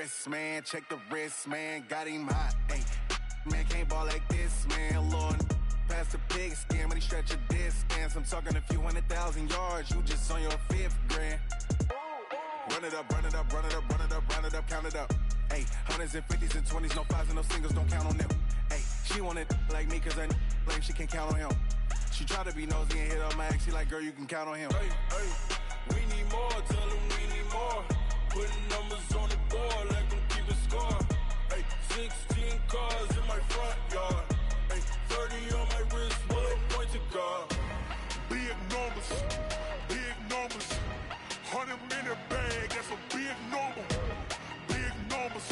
yes, man. Check the wrist, man. Got him hot. Hey, man, can't ball like this, man. Lord, past the pig skin, when he stretch a distance. I'm talking a few 100,000 yards. You just on your 5th grand. Run it up, run it up, run it up, run it up, run it up, count it up. Hey, hundreds and 50s and 20s, no 5s and no singles, don't count on them. Hey, she want it like me, cause I blame she can't count on him. She try to be nosy and hit up my ex, she like, girl, you can count on him. Hey, hey, we need more, tell them we need more. Putting numbers on the board, let them keep a score. Hey, 16 cars in my front yard. Hey, 30 on my wrist, one point to guard. Big numbers, big numbers. 100-minute bag, that's a big number. Big numbers,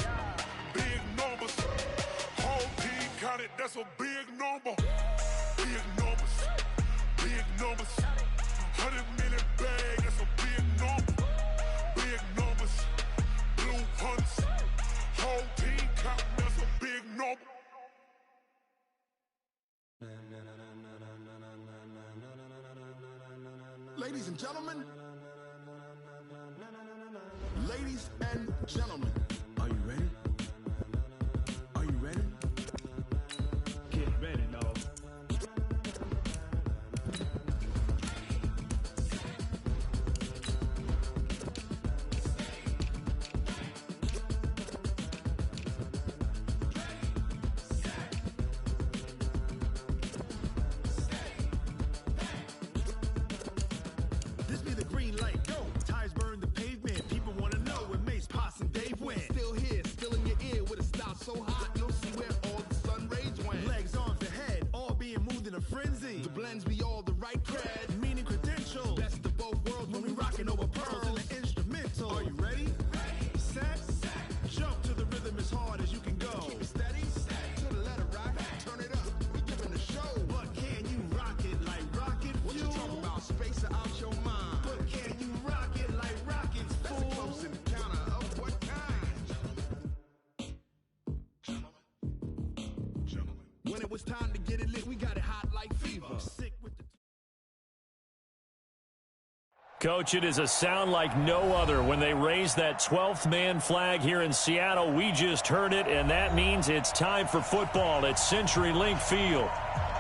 big numbers. Whole team counted, that's a big number. Big numbers, big numbers. 100-minute bag, that's a big number. Big numbers, blue hunts. Whole team counting, that's a big number. Ladies and gentlemen. Ladies and gentlemen, are you ready? Are you ready? Get ready, dog. This be the green light, go. Tires burn the pavement. People want to know where Mace, Poss, and Dave went. Still here, still in your ear with a style so hot, you'll see where all the sun rays went. Legs, arms, and head, all being moved in a frenzy. The blends be all the right cred, meaning credentials. Best of both worlds when we rockin' over pearls in the instrumental. Are you ready? Ready. Set. Jump to the rhythm as hard as you can go. Keep it steady. To the letter right. Turn it up. We giving the show. But can you rock it like rocket fuel? What you talking about? Space out your mind. But can you rock it like rockets, fool? That's a close encounter of what kind? Gentlemen. When it was time to get it lit, we got it hot like fever. Sick with the Coach, it is a sound like no other when they raise that 12th man flag here in Seattle. We just heard it, and that means it's time for football at CenturyLink Field.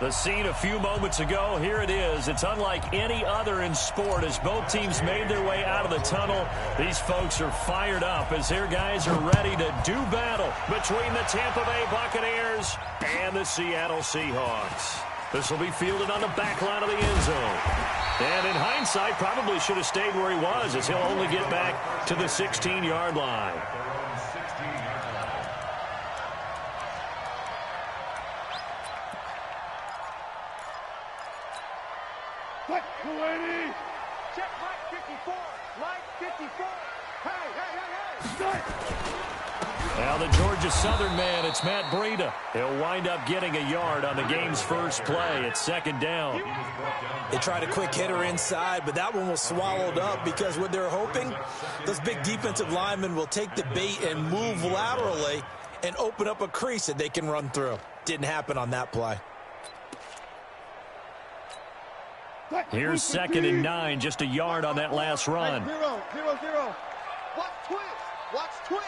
The scene a few moments ago, here it is. It's unlike any other in sport as both teams made their way out of the tunnel. These folks are fired up as their guys are ready to do battle between the Tampa Bay Buccaneers and the Seattle Seahawks. This will be fielded on the back line of the end zone. And in hindsight, probably should have stayed where he was as he'll only get back to the 16-yard line. What, 280? Check Mike 54. Mike 54. Hey, hey, hey, hey. Start. Now the Georgia Southern man, it's Matt Breida. He'll wind up getting a yard on the game's first play. It's second down. They tried a quick hitter inside, but that one was swallowed up because what they're hoping, those big defensive linemen will take the bait and move laterally and open up a crease that they can run through. Didn't happen on that play. Here's 2nd and 9, just a yard on that last run. 0, 0, 0. Watch twist. Watch twist.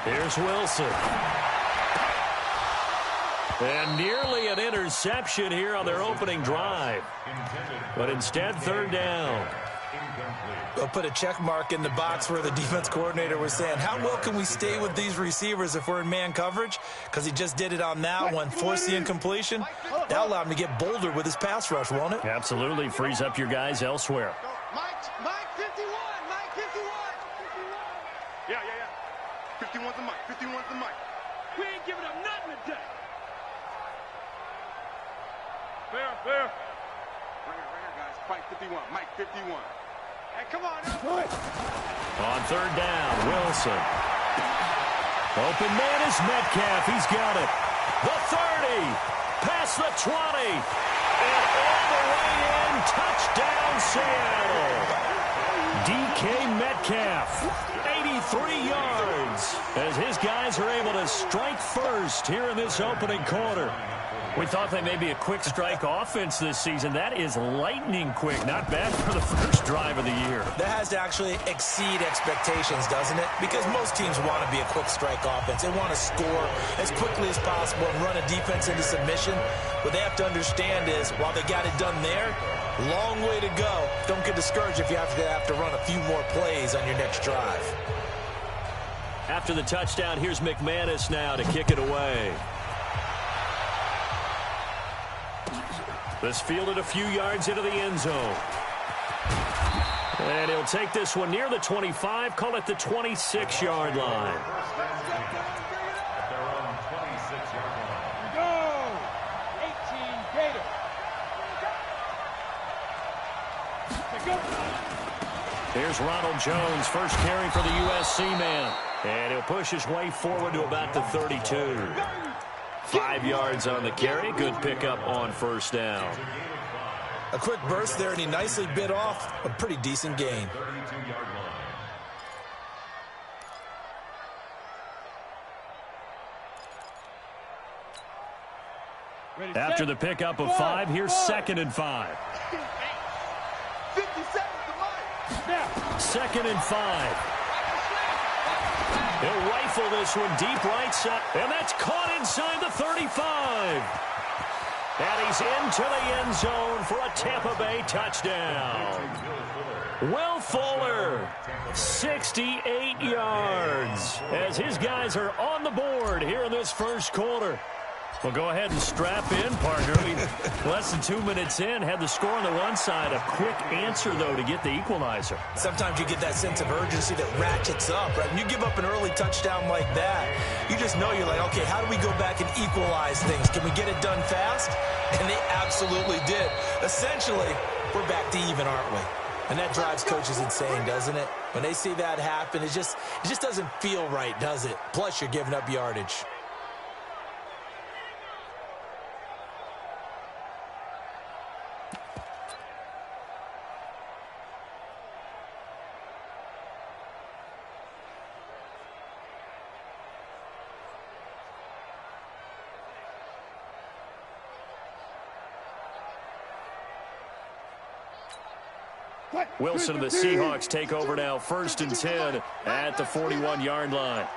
Here's Wilson. And nearly an interception here on their opening drive. But instead, 3rd down. They'll put a check mark in the box where the defense coordinator was saying, how well can we stay with these receivers if we're in man coverage? Because he just did it on that one, forced the incompletion. That'll allow him to get bolder with his pass rush, won't it? Absolutely. Frees up your guys elsewhere. Mike 51. Mike 51. Yeah. 51's the mic. 51's the mic. We ain't giving up nothing today. Fair. Right here, guys. Fight 51. Mike 51. Hey, come on. On 3rd down, Wilson. Open man is Metcalf. He's got it. The 30. Past the 20. And all the way in. Touchdown, Seattle. DK Metcalf. 83 yards as his guys are able to strike first here in this opening quarter. We thought they may be a quick strike offense this season. That is lightning quick. Not bad for the first drive of the year. That has to actually exceed expectations, doesn't it? Because most teams want to be a quick strike offense. They want to score as quickly as possible and run a defense into submission. What they have to understand is, while they got it done there, long way to go. Don't get discouraged if you have to run a few more plays on your next drive. After the touchdown, here's McManus now to kick it away. This fielded a few yards into the end zone. And he'll take this one near the 25, call it the 26-yard line. Go! 18 Gator. Here's Ronald Jones, first carry for the USC man. And he'll push his way forward to about the 32. 5 yards on the carry. Good pickup on first down. A quick burst there, and he nicely bit off a pretty decent gain. After the pickup of 5, here's 2nd and 5. 50 seconds to life. Now. 2nd and 5. He'll rifle this one deep right side, and that's caught inside the 35. And he's into the end zone for a Tampa Bay touchdown. Will Fuller, 68 yards, as his guys are on the board here in this first quarter. Well, go ahead and strap in, partner. Less than 2 minutes in, had the score on the one side. A quick answer, though, to get the equalizer. Sometimes you get that sense of urgency that ratchets up, right? When you give up an early touchdown like that, you just know you're like, okay, how do we go back and equalize things? Can we get it done fast? And they absolutely did. Essentially, we're back to even, aren't we? And that drives coaches insane, doesn't it? When they see that happen, it just doesn't feel right, does it? Plus, you're giving up yardage. Wilson and the Seahawks take over now, 1st and 10 at the 41-yard line.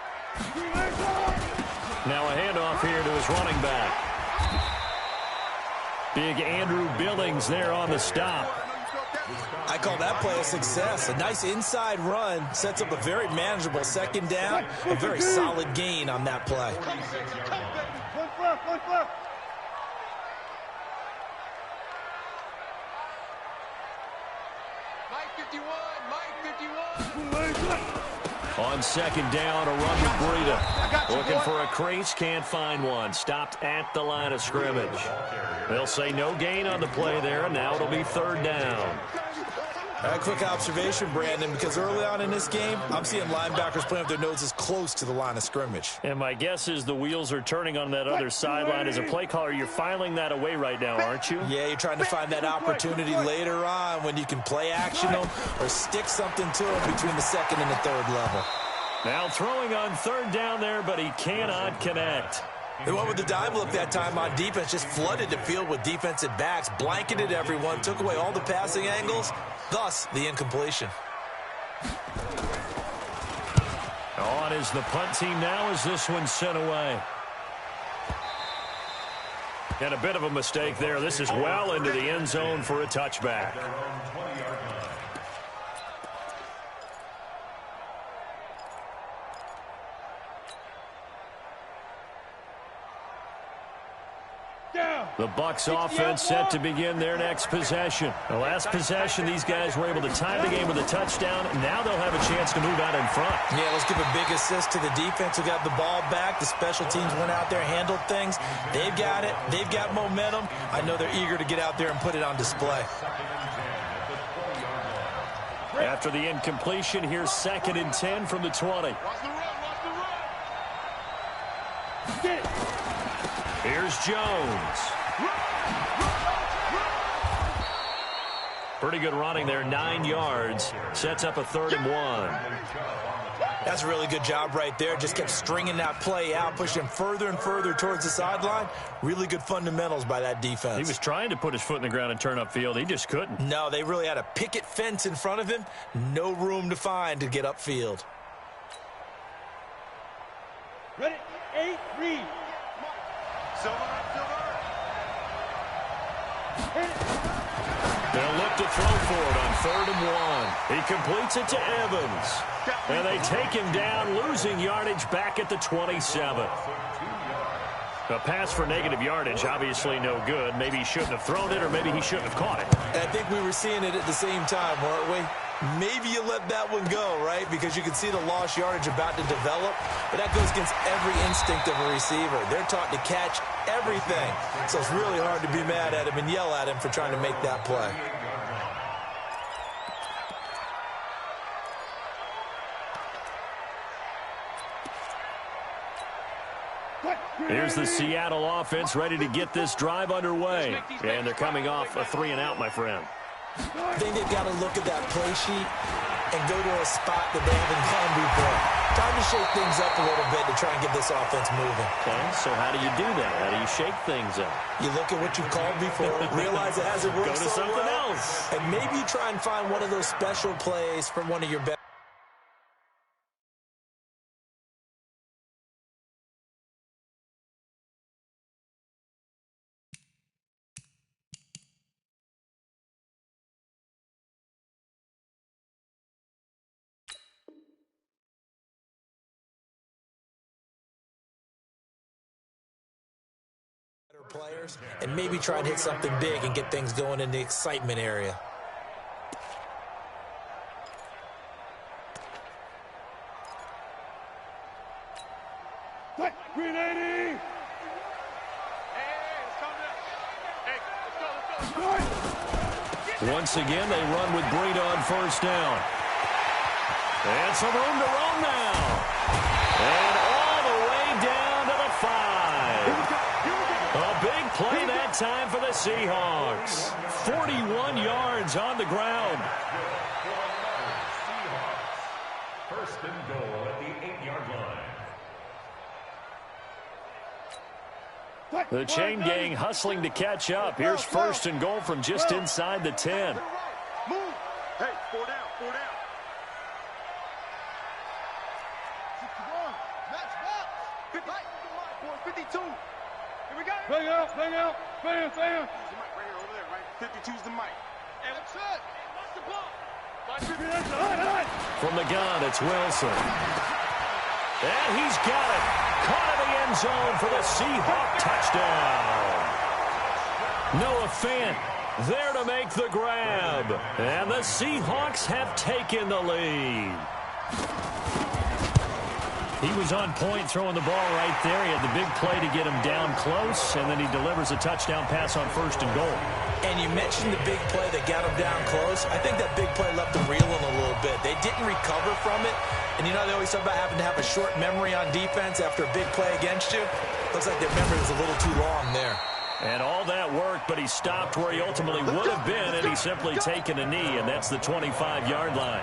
Now a handoff here to his running back. Big Andrew Billings there on the stop. I call that play a success. A nice inside run sets up a very manageable 2nd down. A very solid gain on that play. On 2nd down, a run with Breida. Looking for a crease, can't find one. Stopped at the line of scrimmage. They'll say no gain on the play there, and now it'll be 3rd down. A quick observation, Brandon, because early on in this game, I'm seeing linebackers playing with their noses close to the line of scrimmage. And my guess is the wheels are turning on that other sideline. As a play caller, you're filing that away right now, aren't you? Yeah, you're trying to find that opportunity later on when you can play action them or stick something to them between the 2nd and the 3rd level. Now throwing on 3rd down there, but he cannot connect. They went with the dive look that time on defense, just flooded the field with defensive backs, blanketed everyone, took away all the passing angles, thus the incompletion. On is the punt team now as this one's sent away. And a bit of a mistake there. This is well into the end zone for a touchback. The Bucs offense set to begin their next possession. The last possession, these guys were able to tie the game with a touchdown. Now they'll have a chance to move out in front. Yeah, let's give a big assist to the defense who got the ball back. The special teams went out there, handled things. They've got it. They've got momentum. I know they're eager to get out there and put it on display. After the incompletion, here's 2nd and 10 from the 20. Here's Jones. Pretty good running there, 9 yards. Sets up a 3rd and 1. That's a really good job right there. Just kept stringing that play out, pushing further and further towards the sideline. Really good fundamentals by that defense. He was trying to put his foot in the ground and turn upfield. He just couldn't. No, they really had a picket fence in front of him. No room to find to get upfield. Ready? 8, read. Silver. They'll look to throw for it on 3rd and 1. He completes it to Evans. And they take him down, losing yardage back at the 27. A pass for negative yardage, obviously no good. Maybe he shouldn't have thrown it, or maybe he shouldn't have caught it. I think we were seeing it at the same time, weren't we? Maybe you let that one go, right? Because you can see the lost yardage about to develop. But that goes against every instinct of a receiver. They're taught to catch everything. So it's really hard to be mad at him and yell at him for trying to make that play. Here's the Seattle offense ready to get this drive underway. And they're coming off a 3-and-out, my friend. I think they've got to look at that play sheet and go to a spot that they haven't gone before. Time to shake things up a little bit to try and get this offense moving. Okay, so how do you do that? How do you shake things up? You look at what you've called before, realize it hasn't worked Go to so something well, else. and maybe you try and find one of those special plays from one of your best. Players and maybe try and hit something big and get things going in the excitement area. Green 80! Once again, they run with Breed on 1st down. And some room to roam now. And all the way down to the 5. A big play that time for the Seahawks. 41 yards on the ground. First and goal at the 8-yard line. The chain gang hustling to catch up. Here's 1st and goal from just inside the 10. Move! Hey, 4 down, 4 down. 61, match box. 52. Here we go. Bang out, bam. Right here, over there, right? 52's the mic. Hey, that's it. Watch the ball. From the gun, it's Wilson. And he's got it. Caught in the end zone for the Seahawk touchdown. Noah Fant there to make the grab. And the Seahawks have taken the lead. He was on point throwing the ball right there. He had the big play to get him down close, and then he delivers a touchdown pass on 1st and goal. And you mentioned the big play that got him down close. I think that big play left him reeling a little bit. They didn't recover from it. And you know, they always talk about having to have a short memory on defense after a big play against you. Looks like their memory was a little too long there. And all that worked, but he stopped where he ultimately would have been, and he's simply taken a knee, and that's the 25-yard line.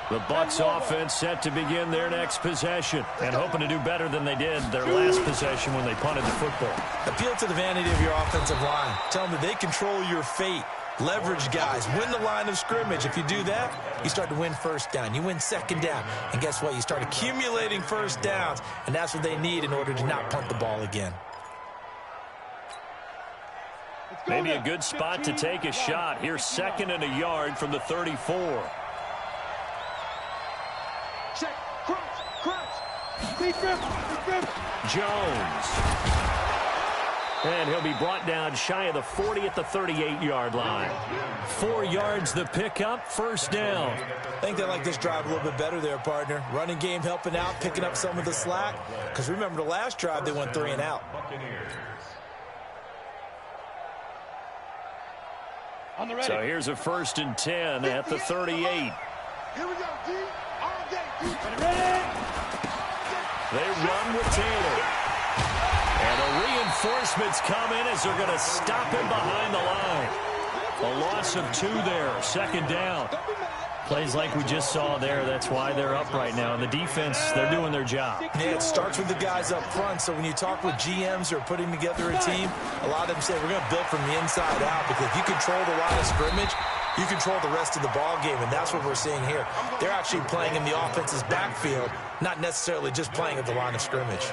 The Bucs offense set to begin their next possession and hoping to do better than they did their last possession when they punted the football. Appeal to the vanity of your offensive line. Tell them that they control your fate. Leverage guys. Win the line of scrimmage. If you do that, you start to win 1st down. You win 2nd down. And guess what? You start accumulating 1st downs, and that's what they need in order to not punt the ball again. Maybe a good spot to take a shot. Here's 2nd and a yard from the 34. Check, crunch. Jones. And he'll be brought down shy of the 40 at the 38-yard line. 4 yards the pickup, 1st down. I think they like this drive a little bit better there, partner. Running game helping out, picking up some of the slack. Because remember the last drive, they went 3 and out. So here's a 1st and 10 at the 38. Here we go, D. All day, D. They run with Taylor. And the reinforcements come in as they're going to stop him behind the line. A loss of 2 there, 2nd down. Plays like we just saw there. That's why they're up right now. And the defense, they're doing their job. Yeah, it starts with the guys up front. So when you talk with GMs who are putting together a team, a lot of them say we're going to build from the inside out, because if you control the line of scrimmage, you control the rest of the ball game, and that's what we're seeing here. They're actually playing in the offense's backfield, not necessarily just playing at the line of scrimmage.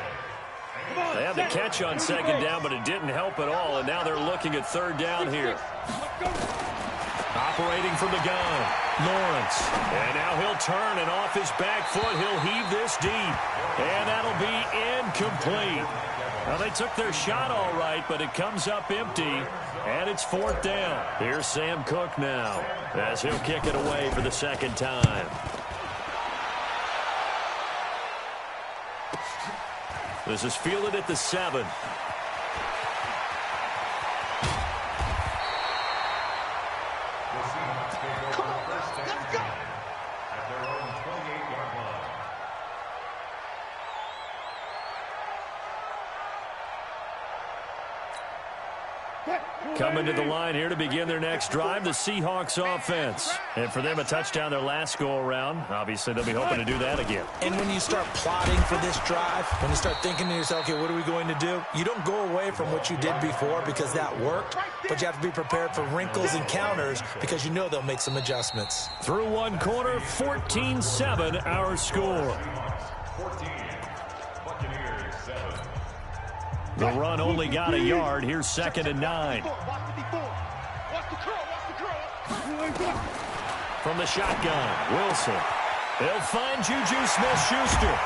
They had the catch on second down, but it didn't help at all, and now they're looking at third down here. Operating from the gun, Lawrence. And now he'll turn, and off his back foot, he'll heave this deep. And that'll be incomplete. Well, they took their shot all right, but it comes up empty, and it's fourth down. Here's Sam Cook now, as he'll kick it away for the second time. This is fielded at the 7. Coming to the line here to begin their next drive, the Seahawks offense. And for them, a touchdown their last go-around. Obviously, they'll be hoping to do that again. And when you start plotting for this drive, when you start thinking to yourself, okay, what are we going to do? You don't go away from what you did before because that worked, but you have to be prepared for wrinkles and counters because you know they'll make some adjustments. Through one quarter, 14-7 our score. 14, Buccaneers 7. The run only got a yard. Here's 2nd and 9. From the shotgun, Wilson. They'll find Juju Smith-Schuster.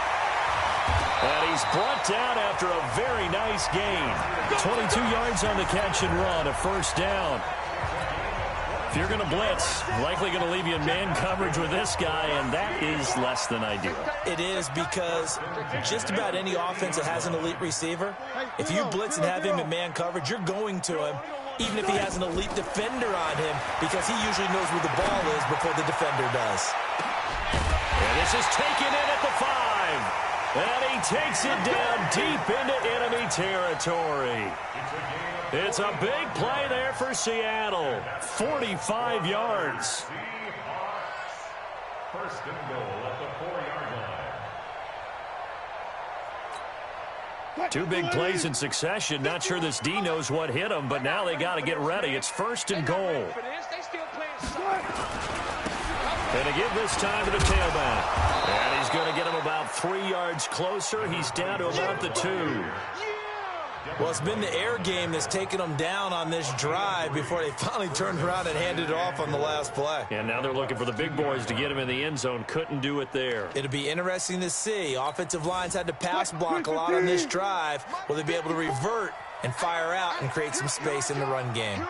And he's brought down after a very nice gain. 22 yards on the catch and run, a first down. If you're going to blitz, likely going to leave you in man coverage with this guy, and that is less than ideal. It is, because just about any offense that has an elite receiver, if you blitz and have him in man coverage, you're going to him, even if he has an elite defender on him, because he usually knows where the ball is before the defender does. And this is taken in at the 5. And he takes it down deep into enemy territory. It's a big play there for Seattle. 45 yards. First and goal at the 4-yard line. Two big plays in succession. Not sure this D knows what hit him, but now they got to get ready. It's first and goal. And to give this time to the tailback. And he's going to get him about 3 yards closer. He's down to about the 2. Well, it's been the air game that's taken them down on this drive before they finally turned around and handed it off on the last play. And now they're looking for the big boys to get him in the end zone. Couldn't do it there. It'll be interesting to see. Offensive lines had to pass block a lot on this drive. Will they be able to revert and fire out and create some space in the run game?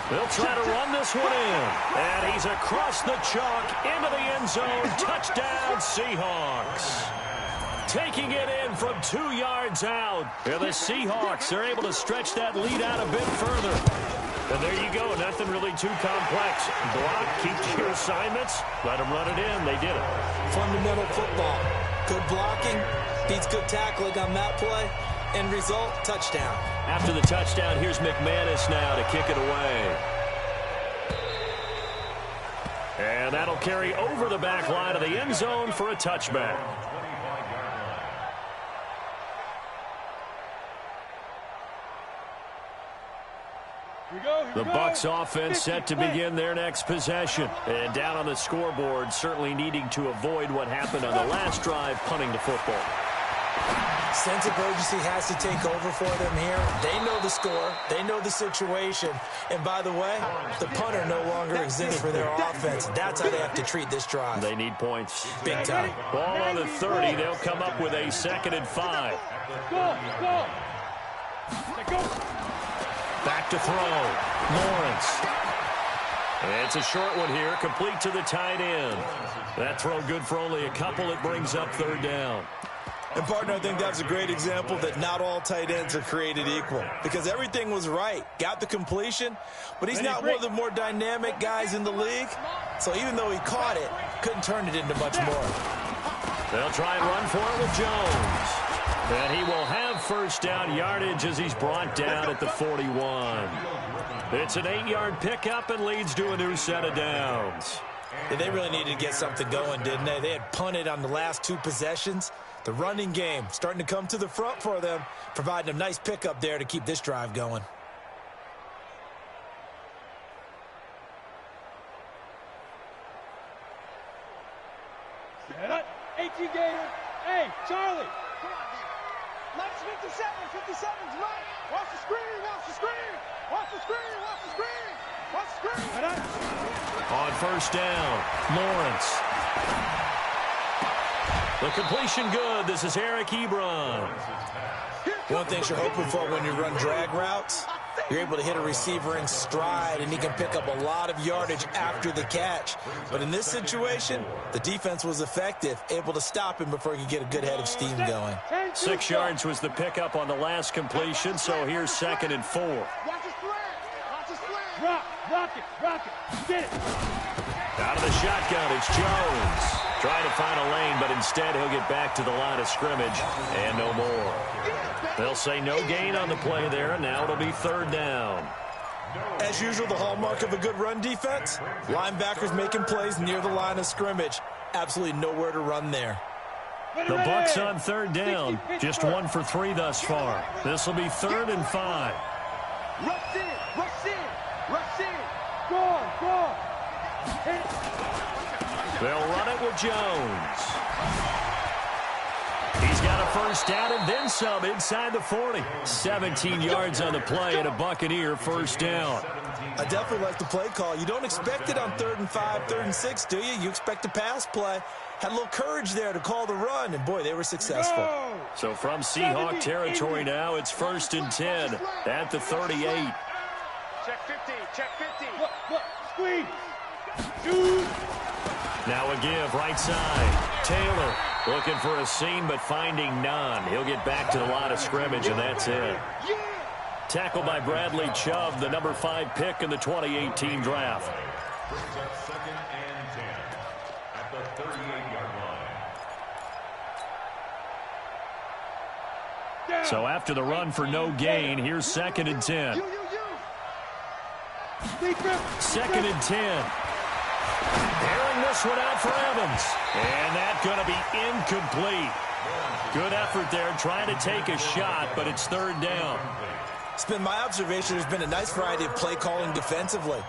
They'll try to run this one in. And he's across the chalk into the end zone. Touchdown, Seahawks. Taking it in from 2 yards out. And the Seahawks are able to stretch that lead out a bit further. And there you go. Nothing really too complex. Block, keep your assignments. Let them run it in. They did it. Fundamental football. Good blocking beats good tackling on that play. End result, touchdown. After the touchdown, here's McManus now to kick it away. And that'll carry over the back line of the end zone for a touchback. The Bucs offense set to begin their next possession. And down on the scoreboard, certainly needing to avoid what happened on the last drive, punting the football. Sense of urgency has to take over for them here. They know the score. They know the situation. And by the way, the punter no longer exists for their offense. That's how they have to treat this drive. They need points. Big time. Ball on the 30. They'll come up with a 2nd and 5. Go. Back to throw. Lawrence. It's a short one here, complete to the tight end. That throw good for only a couple. It brings up 3rd down. And, partner, I think that's a great example that not all tight ends are created equal, because everything was right. Got the completion, but he's not one of the more dynamic guys in the league. So even though he caught it, couldn't turn it into much more. They'll try and run for it with Jones. And he will have first down yardage as he's brought down at the 41. It's an 8-yard pickup and leads to a new set of downs. Yeah, they really needed to get something going, didn't they? They had punted on the last 2 possessions. The running game starting to come to the front for them, providing a nice pickup there to keep this drive going. AT Gator. Hey, Charlie. Come on, dude. Let's 57's right. Watch the screen, watch the screen. Watch the screen, watch the screen. Watch the screen. On first down, Lawrence. The completion good. This is Eric Ebron. One thing you're hoping for when you run drag routes, you're able to hit a receiver in stride, and he can pick up a lot of yardage after the catch. But in this situation, the defense was effective, able to stop him before he could get a good head of steam going. 6 yards was the pickup on the last completion, so here's 2nd and 4. Watch the slant. Watch the slant. Rock it. Get it. Out of the shotgun, it's Jones. Trying to find a lane, but instead he'll get back to the line of scrimmage and no more. They'll say no gain on the play there, and now it'll be 3rd down. As usual, the hallmark of a good run defense, linebackers making plays near the line of scrimmage. Absolutely nowhere to run there. The Bucs on 3rd down, just 1 for 3 thus far. This will be 3rd and 5. Rush in. Go on. They'll run it with Jones. He's got a first down and then some inside the 40. 17 yards on the play and a Buccaneer first down. I definitely like the play call. You don't expect it on 3rd and 5, 3rd and 6, do you? You expect a pass play. Had a little courage there to call the run, and boy, they were successful. So from Seahawk territory now, it's 1st and 10 at the 38. Check 50. Look, squeeze. Shoot. Now a give, right side. Taylor looking for a seam, but finding none. He'll get back to the line of scrimmage, and that's it. Tackled by Bradley Chubb, the number 5 pick in the 2018 draft. Brings up 2nd and 10 at the 38-yard line. So after the run for no gain, here's 2nd and 10. 2nd and 10. Airing this one out for Evans. And that's going to be incomplete. Good effort there trying to take a shot, but it's 3rd down. It's been my observation there's been a nice variety of play calling defensively.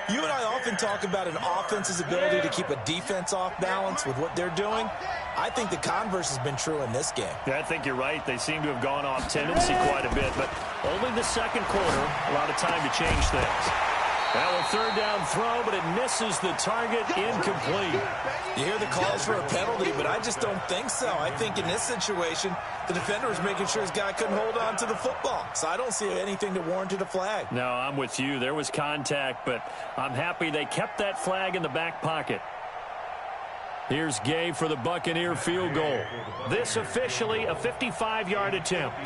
You and I often talk about an offense's ability to keep a defense off balance with what they're doing. I think the converse has been true in this game. Yeah, I think you're right. They seem to have gone off tendency quite a bit, but only the 2nd quarter, a lot of time to change things. Now a 3rd down throw, but it misses the target, incomplete. You hear the calls for a penalty, but I just don't think so. I think in this situation, the defender was making sure his guy couldn't hold on to the football. So I don't see anything that warranted a flag. No, I'm with you. There was contact, but I'm happy they kept that flag in the back pocket. Here's Gay for the Buccaneer field goal. This officially a 55-yard attempt.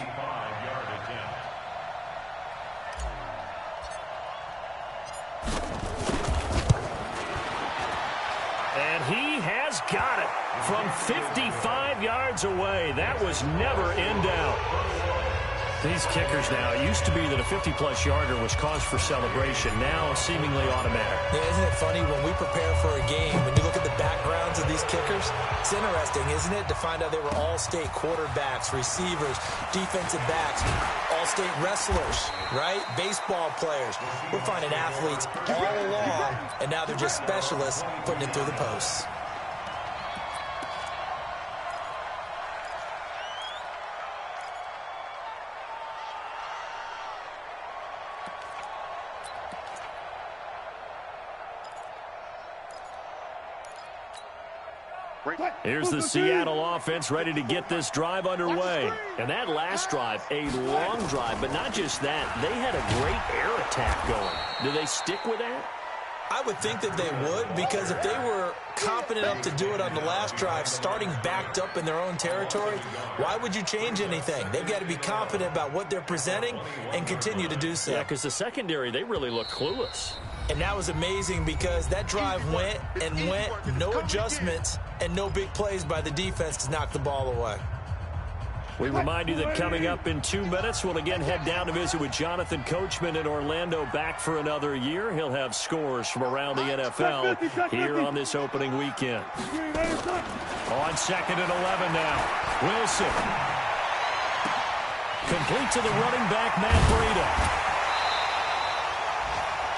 He has got it from 55 yards away. That was never in doubt. These kickers now, it used to be that a 50-plus yarder was cause for celebration. Now seemingly automatic. Yeah, isn't it funny when we prepare for a game, when you look at the backgrounds of these kickers, it's interesting, isn't it, to find out they were all-state quarterbacks, receivers, defensive backs, all-state wrestlers, right? Baseball players. We're finding athletes all along, and now they're just specialists putting it through the posts. Here's the Seattle offense ready to get this drive underway. And that last drive, a long drive, but not just that. They had a great air attack going. Do they stick with that? I would think that they would, because if they were confident enough to do it on the last drive, starting backed up in their own territory, why would you change anything? They've got to be confident about what they're presenting and continue to do so. Yeah, because the secondary, they really looked clueless. And that was amazing because that drive went and went, no adjustments and no big plays by the defense to knock the ball away. We remind you that coming up in 2 minutes, we'll again head down to visit with Jonathan Coachman in Orlando, back for another year. He'll have scores from around the NFL here on this opening weekend. On 2nd and 11 now. Wilson. Complete to the running back, Matt Breida.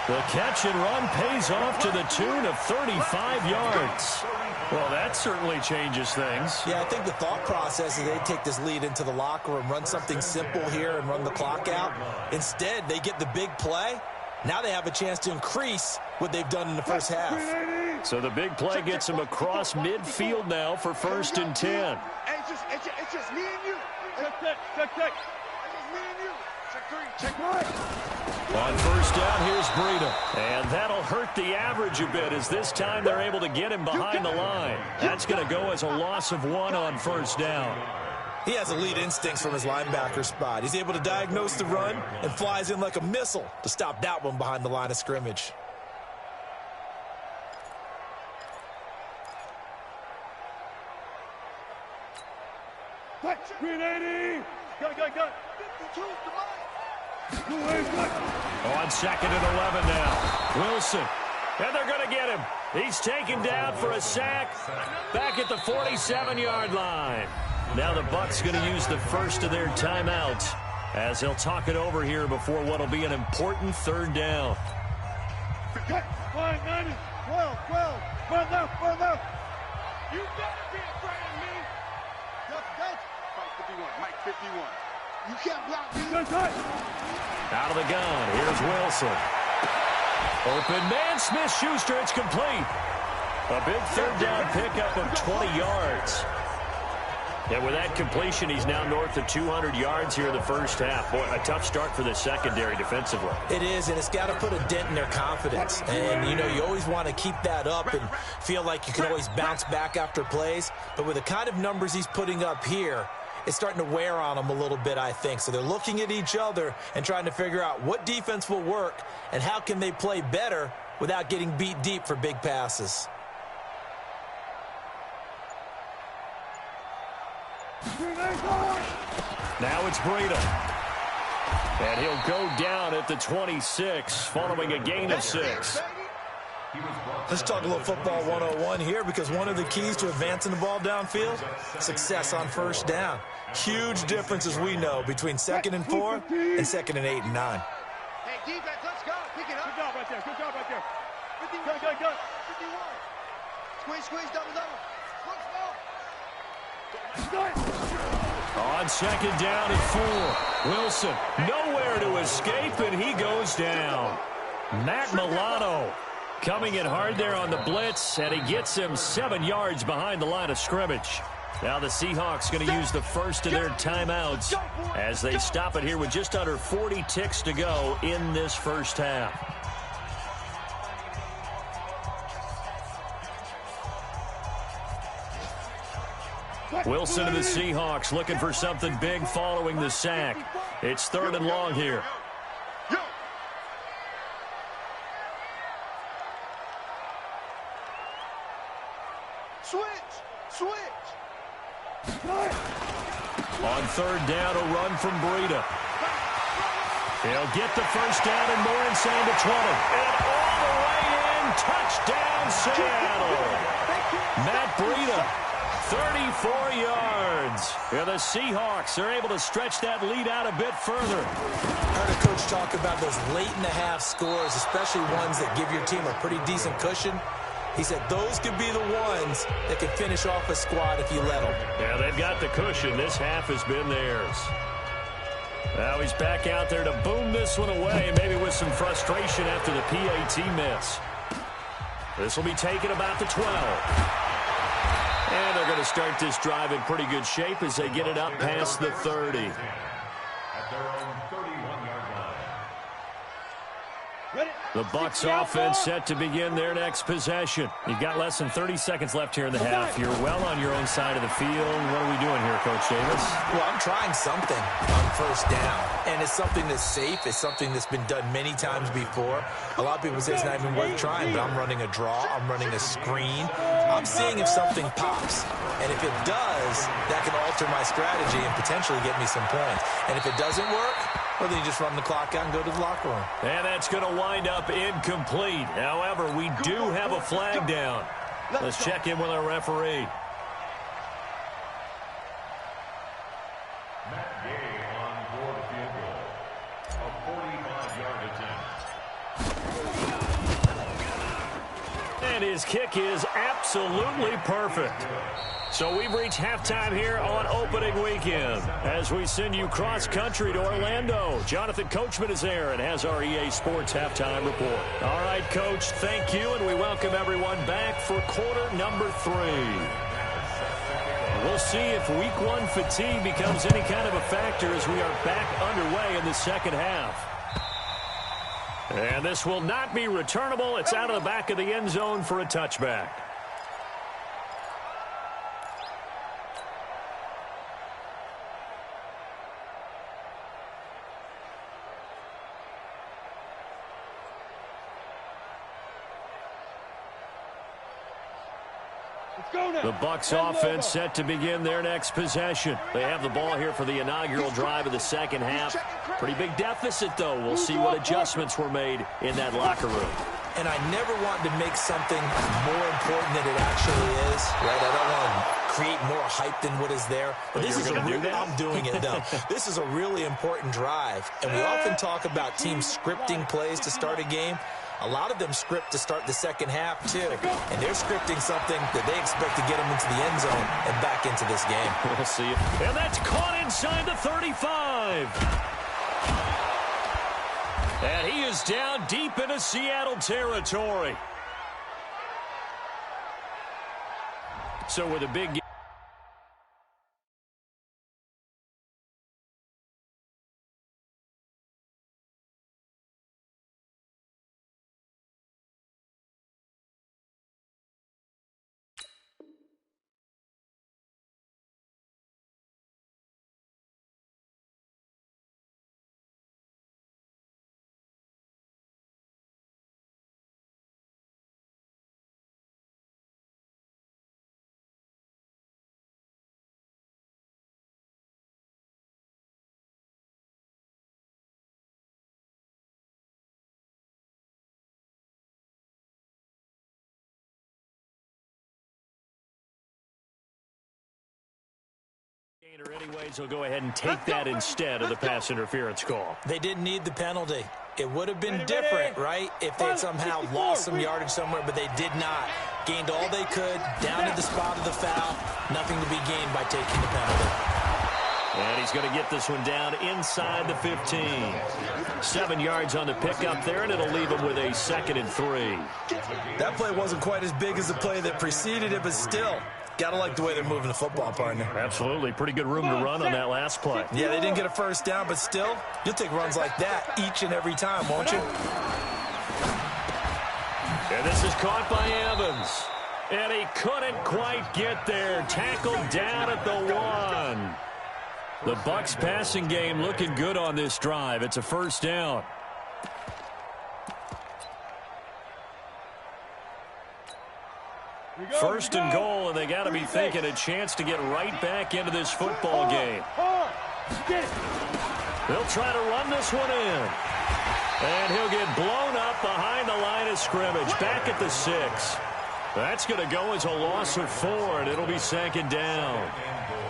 The catch and run pays off to the tune of 35 yards. Well, that certainly changes things. Yeah, I think the thought process is they take this lead into the locker room, run something simple here and run the clock out. Instead, they get the big play. Now they have a chance to increase what they've done in the first half. So the big play gets them across midfield now for 1st and 10. It's just me and you. Check. It's just me and you. Check 3. Check 1. On 1st down, here's Breida. And that'll hurt the average a bit, as this time they're able to get him behind the line. That's going to go as a loss of 1 on 1st down. He has elite instincts from his linebacker spot. He's able to diagnose the run and flies in like a missile to stop that one behind the line of scrimmage. Green 80. Go. 52 to On 2nd and 11 now. Wilson. And they're going to get him. He's taken down for a sack back at the 47-yard line. Now the Bucs going to use the first of their timeouts as they'll talk it over here before what will be an important 3rd down. 12. Run left. You better be afraid of me. That's Mike 51. Mike 51. You can't block me. Out of the gun, here's Wilson. Open man, Smith-Schuster, it's complete. A big 3rd down pickup of 20 yards. And with that completion, he's now north of 200 yards here in the first half. Boy, a tough start for the secondary defensively. It is, and it's got to put a dent in their confidence. And, you know, you always want to keep that up and feel like you can always bounce back after plays. But with the kind of numbers he's putting up here, it's starting to wear on them a little bit, I think. So they're looking at each other and trying to figure out what defense will work and how can they play better without getting beat deep for big passes. Now it's Breida. And he'll go down at the 26 following a gain of 6. Let's talk a little football 101 here, because one of the keys to advancing the ball downfield, success on 1st down. Huge difference, as we know, between 2nd and 4 and 2nd and 8 and 9. Hey, defense, let's go. Pick it up. Good job right there. 51. Squeeze, double. On 2nd down and 4. Wilson, nowhere to escape, and he goes down. Matt Milano coming in hard there on the blitz, and he gets him 7 yards behind the line of scrimmage. Now the Seahawks going to use the first of their timeouts as they stop it here with just under 40 ticks to go in this first half. Wilson and the Seahawks looking for something big following the sack. It's 3rd and long here. Switch. On 3rd down, a run from Breida. He'll get the first down and more inside the 20. And all the way in, touchdown Seattle. Matt Breida, 34 yards. And the Seahawks are able to stretch that lead out a bit further. I heard a coach talk about those late-in-the-half scores, especially ones that give your team a pretty decent cushion. He said those could be the ones that could finish off a squad if you let them. Yeah, they've got the cushion. This half has been theirs. Now he's back out there to boom this one away, maybe with some frustration after the PAT miss. This will be taken about the 12. And they're going to start this drive in pretty good shape as they get it up past the 30. At their own 31-yard line. The Bucs offense set to begin their next possession. You've got less than 30 seconds left here in the half. You're well on your own side of the field. What are we doing here, Coach Davis? Well, I'm trying something on 1st down, and it's something that's safe. It's something that's been done many times before. A lot of people say it's not even worth trying, but I'm running a draw. I'm running a screen. I'm seeing if something pops. And if it does, that can alter my strategy and potentially get me some points. And if it doesn't work, well, then you just run the clock out and go to the locker room. And that's going to wind up incomplete. However, we do have a flag down. Let's check in with our referee. And his kick is absolutely perfect. So we've reached halftime here on opening weekend as we send you cross-country to Orlando. Jonathan Coachman is there and has our EA Sports halftime report. All right, Coach, thank you, and we welcome everyone back for quarter number 3. We'll see if week 1 fatigue becomes any kind of a factor as we are back underway in the second half. And this will not be returnable. It's out of the back of the end zone for a touchback. The Bucs offense set to begin their next possession. They have the ball here for the inaugural drive of the second half. Pretty big deficit, though. We'll see what adjustments were made in that locker room. And I never want to make something more important than it actually is, right? I don't want to create more hype than what is there. But this is I'm doing it, though. This is a really important drive. And we often talk about teams scripting plays to start a game. A lot of them script to start the second half, too. And they're scripting something that they expect to get them into the end zone and back into this game. We'll see. And that's caught inside the 35. And he is down deep into Seattle territory. So with a big... Anyways, he'll go ahead and take that instead of the pass interference call. They didn't need the penalty. It would have been different, right, if they had somehow lost some yardage somewhere, but they did not. Gained all they could, down to the spot of the foul. Nothing to be gained by taking the penalty. And he's going to get this one down inside the 15. 7 yards on the pickup there, and it'll leave him with a 2nd and 3. That play wasn't quite as big as the play that preceded it, but still, got to like the way they're moving the football, partner. Absolutely. Pretty good room to run on that last play. Yeah, they didn't get a first down, but still, you'll take runs like that each and every time, won't you? And this is caught by Evans. And he couldn't quite get there. Tackled down at the 1. The Bucs passing game looking good on this drive. It's a first down. First and goal, and they got to be thinking a chance to get right back into this football game. They'll try to run this one in. And he'll get blown up behind the line of scrimmage, back at the 6. That's going to go as a loss of 4, and it'll be 2nd down.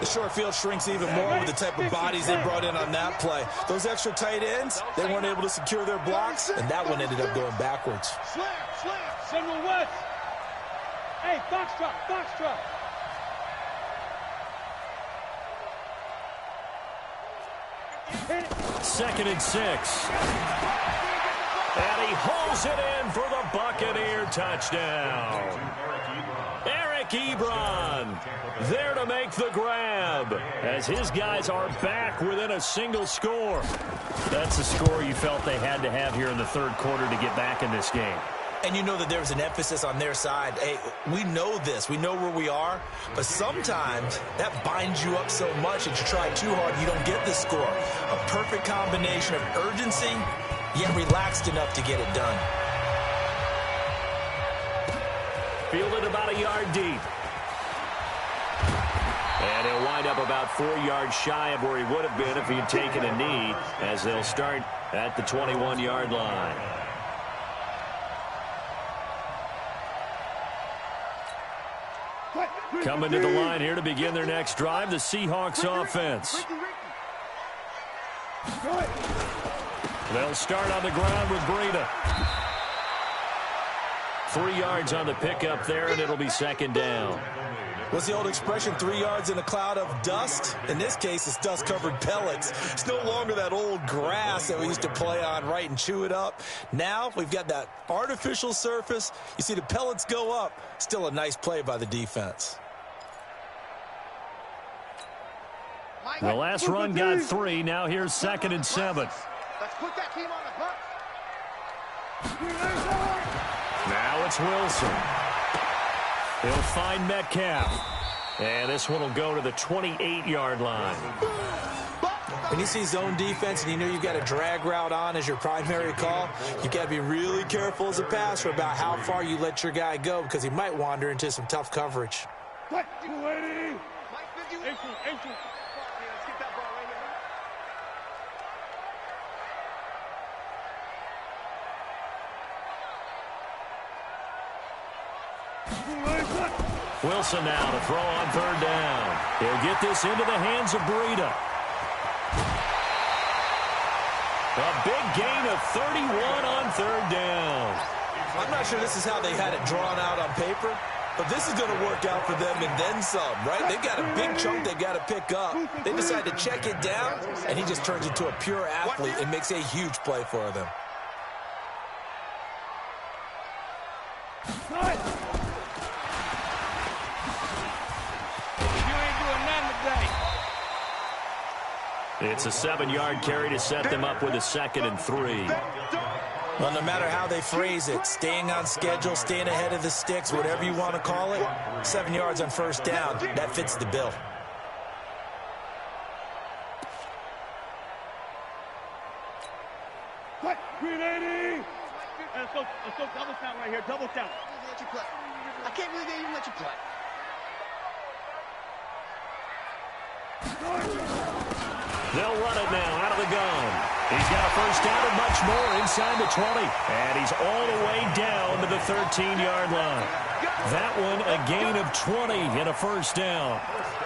The short field shrinks even more with the type of bodies they brought in on that play. Those extra tight ends, they weren't able to secure their blocks, and that one ended up going backwards. Slam, Central West. Hey, Foxtrot. 2nd and 6. And he hauls it in for the Buccaneer touchdown. Eric Ebron there to make the grab as his guys are back within a single score. That's the score you felt they had to have here in the 3rd quarter to get back in this game. And you know that there's an emphasis on their side. Hey, we know this. We know where we are. But sometimes that binds you up so much that you try too hard, you don't get the score. A perfect combination of urgency, yet relaxed enough to get it done. Fielded about a yard deep. And he'll wind up about 4 yards shy of where he would have been if he had taken a knee, as they'll start at the 21-yard line. Coming to the line here to begin their next drive, the Seahawks offense. They'll start on the ground with Breida. 3 yards on the pickup there, and it'll be second down. What's the old expression, 3 yards in a cloud of dust? In this case, it's dust-covered pellets. It's no longer that old grass that we used to play on, right, and chew it up. Now we've got that artificial surface. You see the pellets go up. Still a nice play by the defense. The last run got 3. Now here's 2nd and 7. Let's put that team on the bus. Now it's Wilson. He'll find Metcalf. And this one will go to the 28-yard line. When you see zone defense and you know you've got a drag route on as your primary call, you've got to be really careful as a passer about how far you let your guy go, because he might wander into some tough coverage. Wilson now to throw on 3rd down. He'll get this into the hands of Breida. A big gain of 31 on 3rd down. I'm not sure this is how they had it drawn out on paper, but this is going to work out for them and then some, right? They've got a big chunk they got to pick up. They decide to check it down, and he just turns into a pure athlete and makes a huge play for them. It's a 7-yard carry to set them up with a 2nd and 3. Well, no matter how they phrase it, staying on schedule, staying ahead of the sticks, whatever you want to call it, 7 yards on 1st down, that fits the bill. Green 80! Let's go double count right here, double count. Let you play. I can't believe they even let you play. They'll run it now out of the gun. He's got a 1st down and much more inside the 20. And he's all the way down to the 13-yard line. That one a gain of 20 and a 1st down.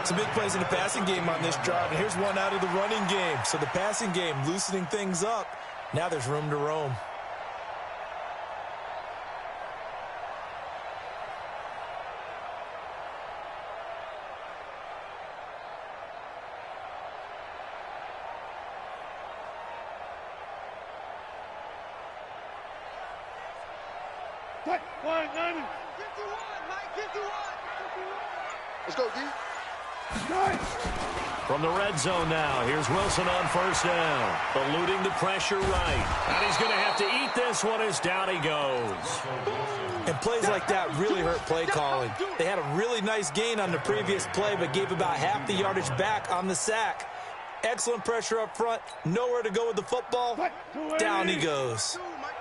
Some big plays in the passing game on this drive. And here's one out of the running game. So the passing game loosening things up. Now there's room to roam. Let's go, D. From the red zone now, here's Wilson on 1st down. Eluding the pressure right. And he's going to have to eat this one as down he goes. And plays like that really hurt play calling. They had a really nice gain on the previous play, but gave about half the yardage back on the sack. Excellent pressure up front. Nowhere to go with the football. Down he goes.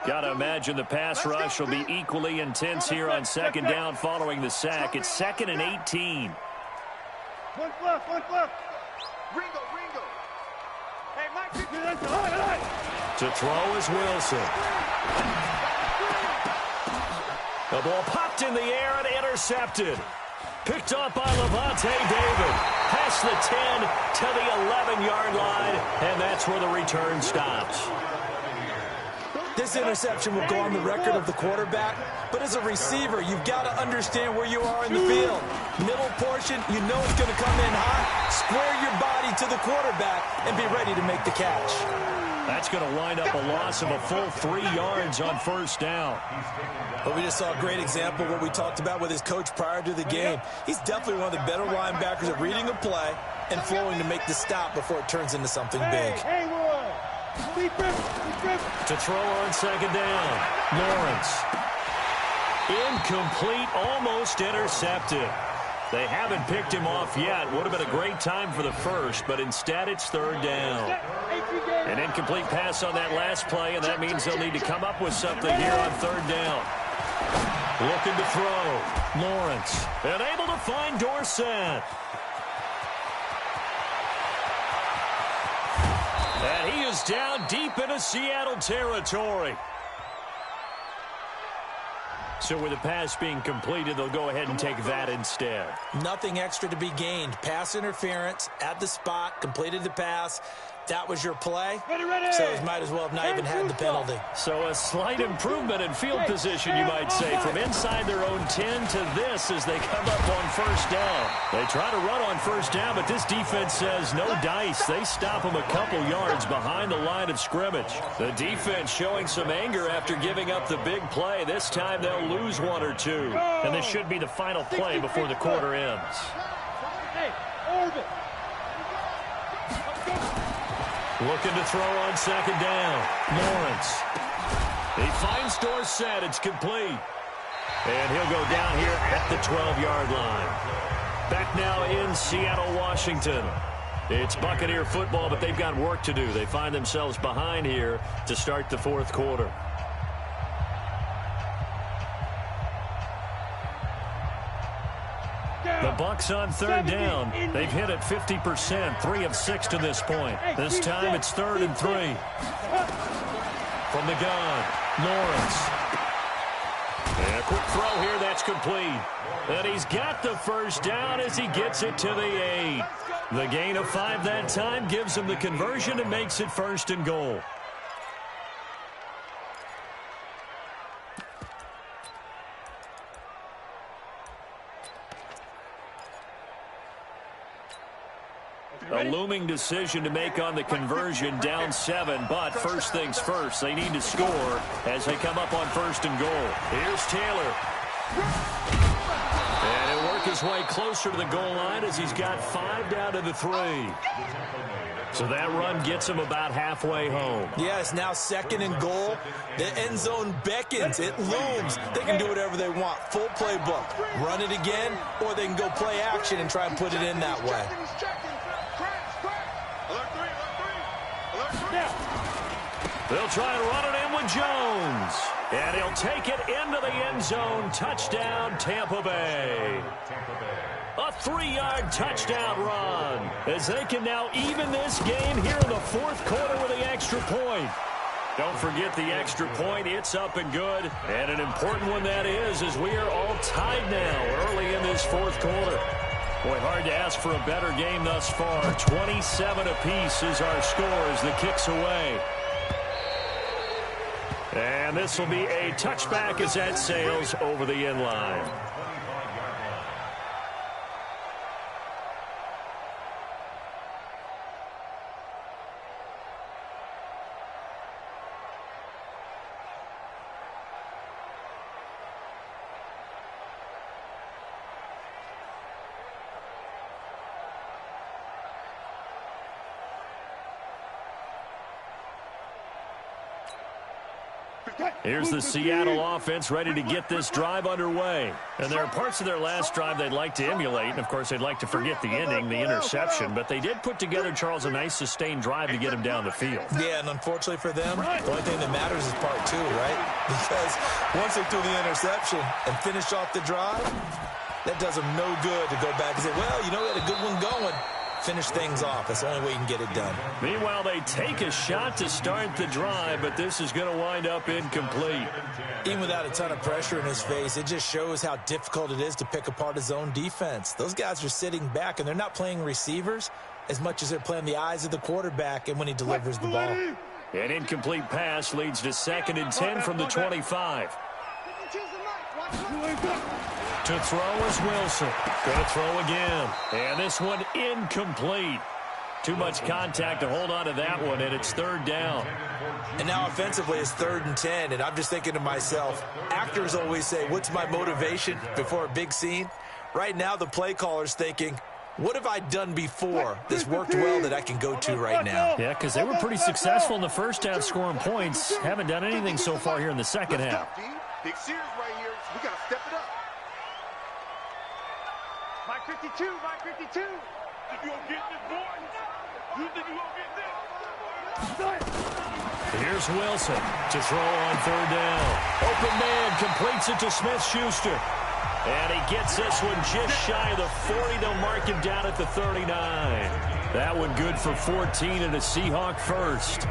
Got to imagine the pass rush will be equally intense here on 2nd down following the sack. It's 2nd and 18. One left. Ringo. Hey, Mike, to throw is Wilson. The ball popped in the air and intercepted. Picked up by Levante David. Past the 10 to the 11-yard line, and that's where the return stops. This interception will go on the record of the quarterback, but as a receiver, you've got to understand where you are in the field. Middle portion, you know it's going to come in hot. Square your body to the quarterback and be ready to make the catch. That's going to wind up a loss of a full 3 yards on 1st down. But we just saw a great example of what we talked about with his coach prior to the game. He's definitely one of the better linebackers at reading a play and flowing to make the stop before it turns into something big. To throw on 2nd down, Lawrence. Incomplete, almost intercepted. They haven't picked him off yet. Would have been a great time for the first, but instead it's 3rd down. An incomplete pass on that last play, and that means they'll need to come up with something here on 3rd down. Looking to throw. Lawrence. And able to find Dorsett. And he is down deep into Seattle territory. So with the pass being completed, they'll go ahead and take that instead. Nothing extra to be gained. Pass interference at the spot, completed the pass. That was your play. So it might as well have not even had the penalty. So a slight improvement in field position, you might say, from inside their own 10 to this as they come up on first down. They try to run on first down, but this defense says no dice. They stop them a couple yards behind the line of scrimmage. The defense showing some anger after giving up the big play. This time they'll lose one or two. And this should be the final play before the quarter ends. Looking to throw on second down. Lawrence. He finds Dorsett. It's complete. And he'll go down here at the 12-yard line. Back now in Seattle, Washington. It's Buccaneer football, but they've got work to do. They find themselves behind here to start the fourth quarter. The Bucs on third down. They've hit it 50%, 3 of 6 to this point. This time it's 3rd and 3. From the gun, Lawrence. And a quick throw here, that's complete. And he's got the first down as he gets it to the 8. The gain of 5 that time gives him the conversion and makes it 1st and goal. A looming decision to make on the conversion, down 7, but first things first, they need to score as they come up on 1st and goal. Here's Taylor. And he'll work his way closer to the goal line as he's got 5 down to the 3. So that run gets him about halfway home. Yeah, it's now 2nd and goal. The end zone beckons. It looms. They can do whatever they want. Full playbook. Run it again, or they can go play action and try and put it in that way. They'll try and run it in with Jones. And he'll take it into the end zone. Touchdown, Tampa Bay. A 3-yard touchdown run as they can now even this game here in the fourth quarter with the extra point. Don't forget the extra point. It's up and good. And an important one that is, as we are all tied now early in this fourth quarter. Boy, hard to ask for a better game thus far. 27 apiece is our score as the kick's away. And this will be a touchback as that sails over the end line. Here's the Seattle offense ready to get this drive underway. And there are parts of their last drive they'd like to emulate. And, of course, they'd like to forget the ending, the interception. But they did put together, Charles, a nice sustained drive to get him down the field. Yeah, and unfortunately for them, the only thing that matters is part 2, right? Because once they threw the interception and finished off the drive, that does them no good to go back and say, well, you know, we had a good one going. Finish things off. That's the only way you can get it done. Meanwhile, they take a shot to start the drive, but this is going to wind up incomplete. Even without a ton of pressure in his face, it just shows how difficult it is to pick apart his own defense. Those guys are sitting back, and they're not playing receivers as much as they're playing the eyes of the quarterback and when he delivers the ball. An incomplete pass leads to 2nd and 10 from the 25. To throw is Wilson. Going to throw again. And this one incomplete. Too much contact to hold on to that one, and it's 3rd down. And now offensively it's 3rd and 10, and I'm just thinking to myself, actors always say, what's my motivation before a big scene? Right now the play caller's thinking, what have I done before this worked well that I can go to right now? Yeah, because they were pretty successful in the first half scoring points. Haven't done anything so far here in the second half. Big series right here. We got to step it up. Mike 52, Mike 52. Think you gonna get this, boy? You think you gonna get this? Here's Wilson to throw on third down. Open man completes it to Smith-Schuster. And he gets this one just shy of the 40. They'll mark him down at the 39. That one good for 14 and a Seahawk first.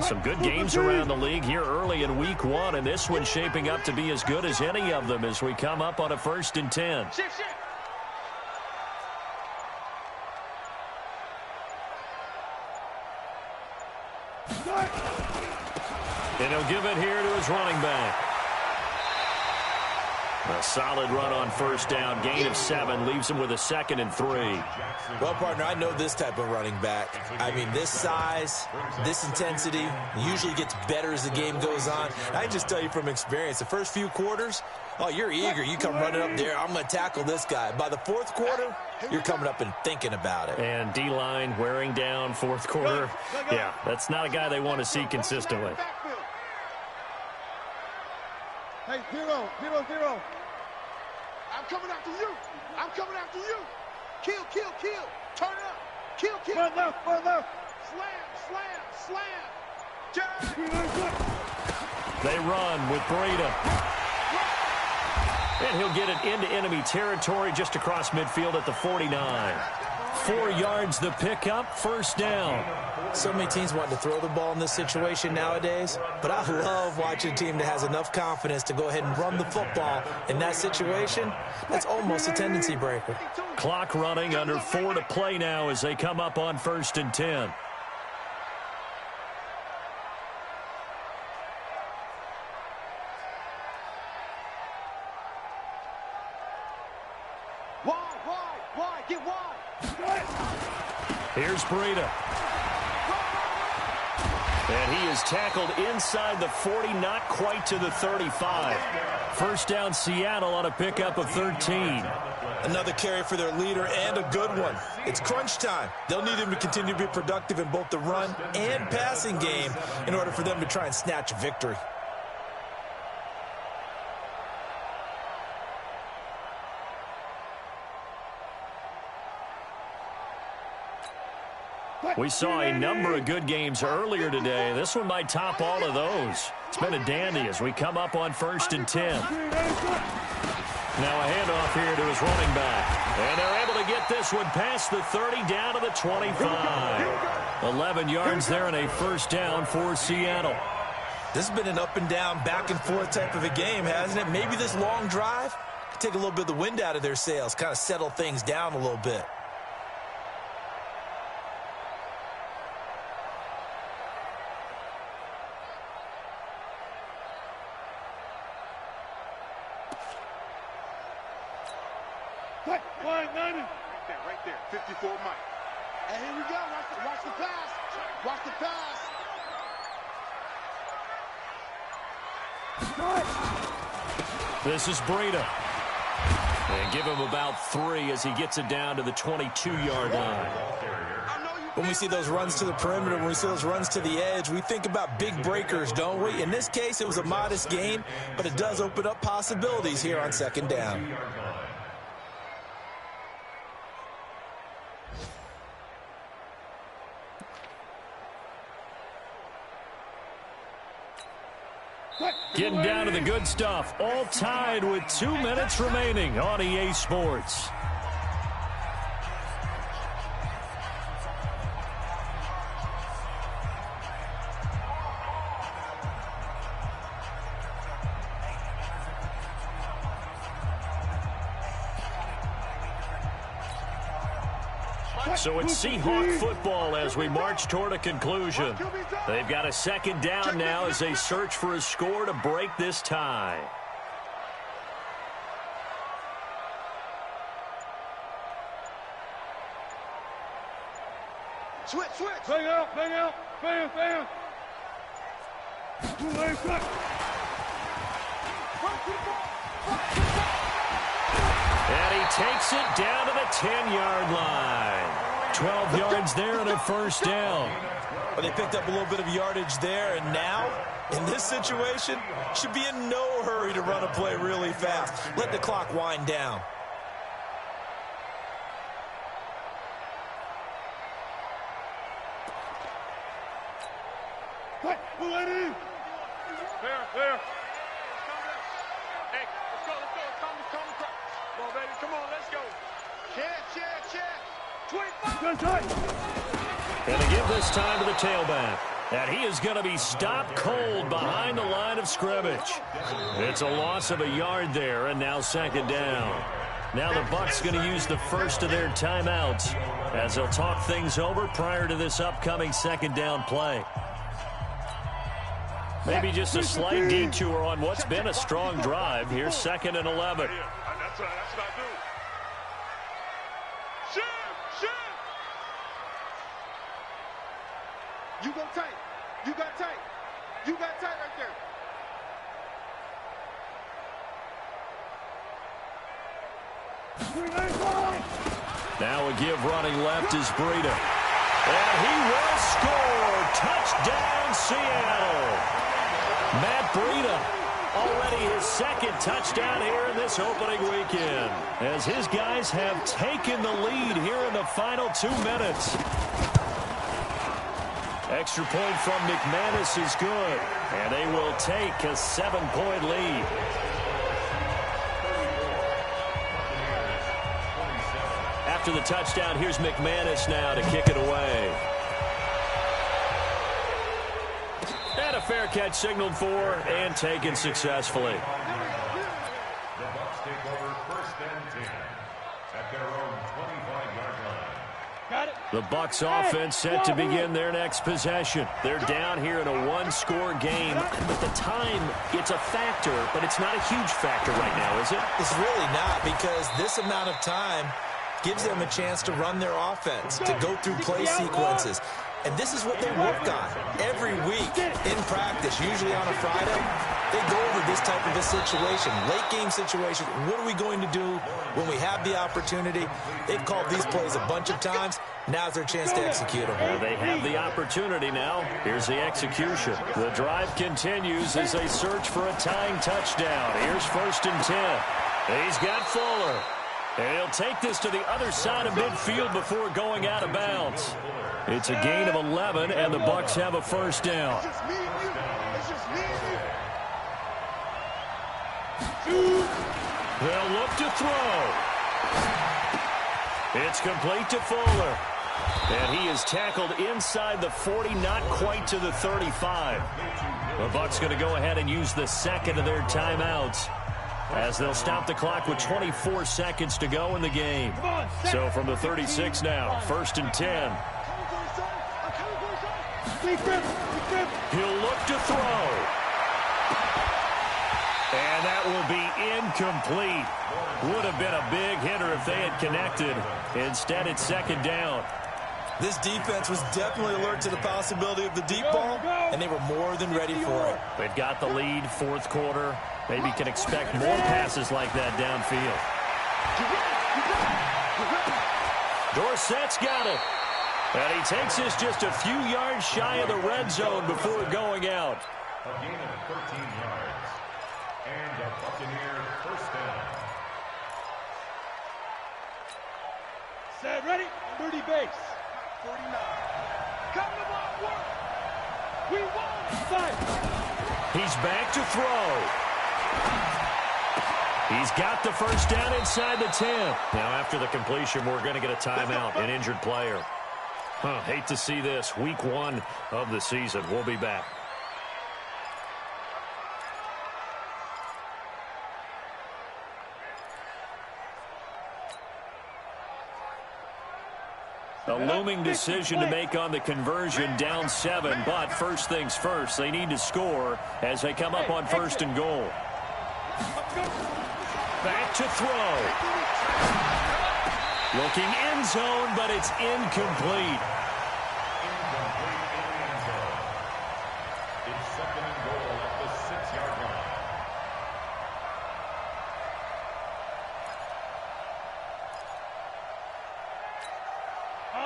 Some good games around the league here early in week 1, and this one's shaping up to be as good as any of them as we come up on a 1st and 10. And he'll give it here to his running back. A solid run on first down. Gain of 7 leaves him with a 2nd and 3. Well, partner, I know this type of running back. I mean, this size, this intensity usually gets better as the game goes on. I just tell you from experience, the first few quarters, oh, you're eager. You come running up there, I'm going to tackle this guy. By the 4th quarter, you're coming up and thinking about it. And D-line wearing down 4th quarter. Yeah, that's not a guy they want to see consistently. Hey, 0-0-0. I'm coming after you. I'm coming after you. Kill, kill, kill. Turn up. Kill, kill. Run left, run left. Slam, slam, slam. They run with Breida. And he'll get it into enemy territory just across midfield at the 49. 4 yards the pickup, first down. So many teams want to throw the ball in this situation nowadays, but I love watching a team that has enough confidence to go ahead and run the football in that situation. That's almost a tendency breaker. Clock running, under 4 to play now as they come up on 1st and 10. Wide, get wide. Here's Breida. And he is tackled inside the 40, not quite to the 35. First down, Seattle on a pickup of 13. Another carry for their leader and a good one. It's crunch time. They'll need him to continue to be productive in both the run and passing game in order for them to try and snatch a victory. We saw a number of good games earlier today. This one might top all of those. It's been a dandy as we come up on 1st and 10. Now a handoff here to his running back. And they're able to get this one past the 30 down to the 25. 11 yards there and a first down for Seattle. This has been an up and down, back and forth type of a game, hasn't it? Maybe this long drive could take a little bit of the wind out of their sails, kind of settle things down a little bit. Right there, 54 Mike. And here we go. Watch the pass. Watch the pass. This is Breida. And give him about 3 as he gets it down to the 22-yard line. When we see those runs to the perimeter, when we see those runs to the edge, we think about big breakers, don't we? In this case, it was a modest gain, but it does open up possibilities here on 2nd down. Getting down to the good stuff. All tied with 2 minutes remaining on EA Sports. So it's Seahawk football as we march toward a conclusion. They've got a 2nd down now as they search for a score to break this tie. Switch. Bang out. Bam. And he takes it down to the 10-yard line. 12 yards there and a first down. Well, they picked up a little bit of yardage there, and now, in this situation, should be in no hurry to run a play really fast. Let the clock wind down. Let it in. There. Hey, let's go. Come on, baby. Come on, let's go. Check. 25. And to give this time to the tailback. And he is going to be stopped cold behind the line of scrimmage. It's a loss of a yard there, and now second down. Now the Bucs going to use the first of their timeouts as they'll talk things over prior to this upcoming second down play. Maybe just a slight detour on what's been a strong drive. Here's 2nd and 11. That's what I do. Shift. You go tight. You got tight right there. Now a give running left is Breida. And he will score. Touchdown, Seattle. Matt Breida, already his second touchdown here in this opening weekend, as his guys have taken the lead here in the final 2 minutes. Extra point from McManus is good, and they will take a 7-point lead. After the touchdown, here's McManus now to kick it away. And a fair catch signaled for and taken successfully. The Bucs take over 1st and 10 at their own 25-yard line. Got it. The Bucs offense set to begin their next possession. They're down here in a 1-score game. But the time, it's a factor, but it's not a huge factor right now, is it? It's really not, because this amount of time gives them a chance to run their offense, to go through play sequences. And this is what they work on every week in practice, usually on a Friday. They go over this type of a situation, late game situation. What are we going to do when we have the opportunity? They've called these plays a bunch of times. Now's their chance to execute them. Well, they have the opportunity now. Here's the execution. The drive continues as they search for a tying touchdown. Here's 1st and 10. He's got Fuller. And he'll take this to the other side of midfield before going out of bounds. It's a gain of 11, and the Bucs have a first down. They'll look to throw. It's complete to Fuller. And he is tackled inside the 40, not quite to the 35. The Bucs going to go ahead and use the second of their timeouts, as they'll stop the clock with 24 seconds to go in the game. So from the 36 now, 1st and 10. He'll look to throw. And that will be incomplete. Would have been a big hitter if they had connected. Instead, it's 2nd down. This defense was definitely alert to the possibility of the deep ball, and they were more than ready for it. They've got the lead, 4th quarter. Maybe can expect more passes like that downfield. Dorsett's got it. And he takes this just a few yards shy of the red zone before going out. A gain of 13 yards. And a Buccaneer first down. Set, ready? 30 base. 49. Come on, work. We won. 5. He's back to throw. He's got the first down inside the 10. Now after the completion, we're going to get a timeout, an injured player. Hate to see this. Week 1 of the season. We'll be back. A looming decision to make on the conversion, down 7, but first things first, they need to score as they come up on 1st and goal. Back to throw. Looking end zone, but it's incomplete. Incomplete in the end zone. It's 2nd and goal at the 6-yard line.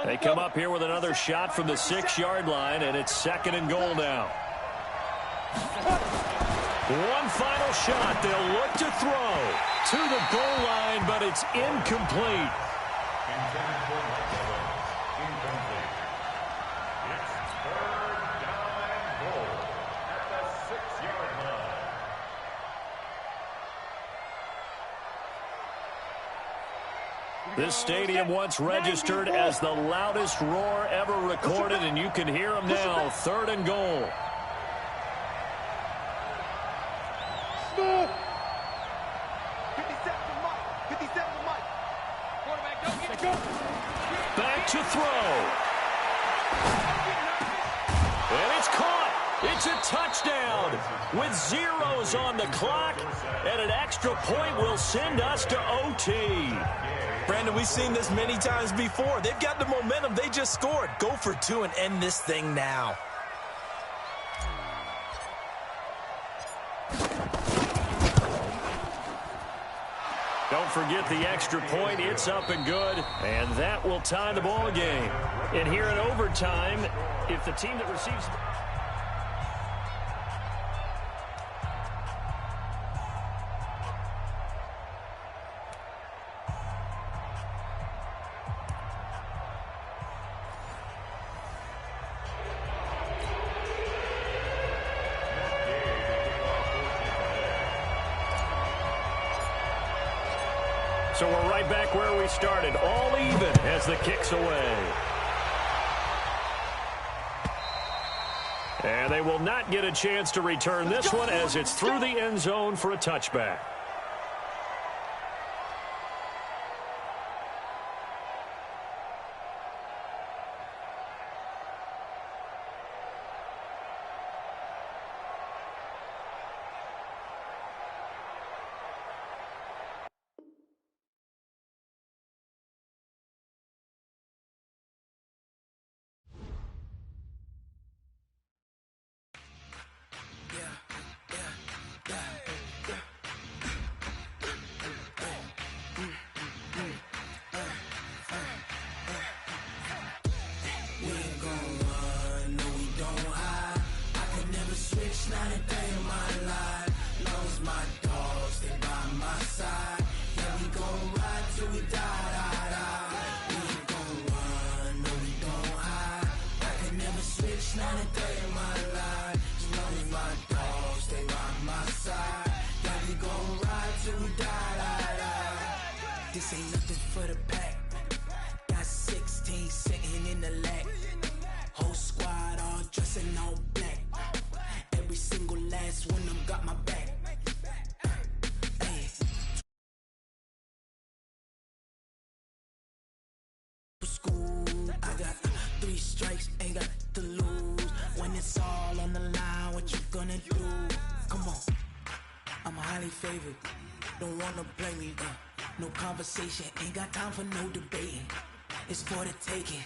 They come up here with another shot from the 6-yard line, and it's 2nd and goal now. One final shot. They'll look to throw to the goal line, but it's incomplete. Intended for incomplete. It's 3rd down and goal at the 6-yard line. This stadium once registered as the loudest roar ever recorded, and you can hear them now. 3rd and goal. Back to throw. And it's caught. It's a touchdown with zeros on the clock, and an extra point will send us to OT. Brandon, we've seen this many times before. They've got the momentum. They just scored. Go for 2 and end this thing now. Don't forget the extra point. It's up and good, and that will tie the ball game. And here in overtime, if the team that receives... So we're right back where we started, all even as the kick's away. And they will not get a chance to return this one as it's through the end zone for a touchback. This ain't nothing for the pack. Got 16 sitting in the lap. Whole squad all dressing all black. Every single last one of them got my back. Hey. School, I got 3 strikes, ain't got to lose. When it's all on the line, what you gonna do? Come on, I'm highly favored. Don't wanna blame me, no conversation, ain't got time for no debating. It's for the taking.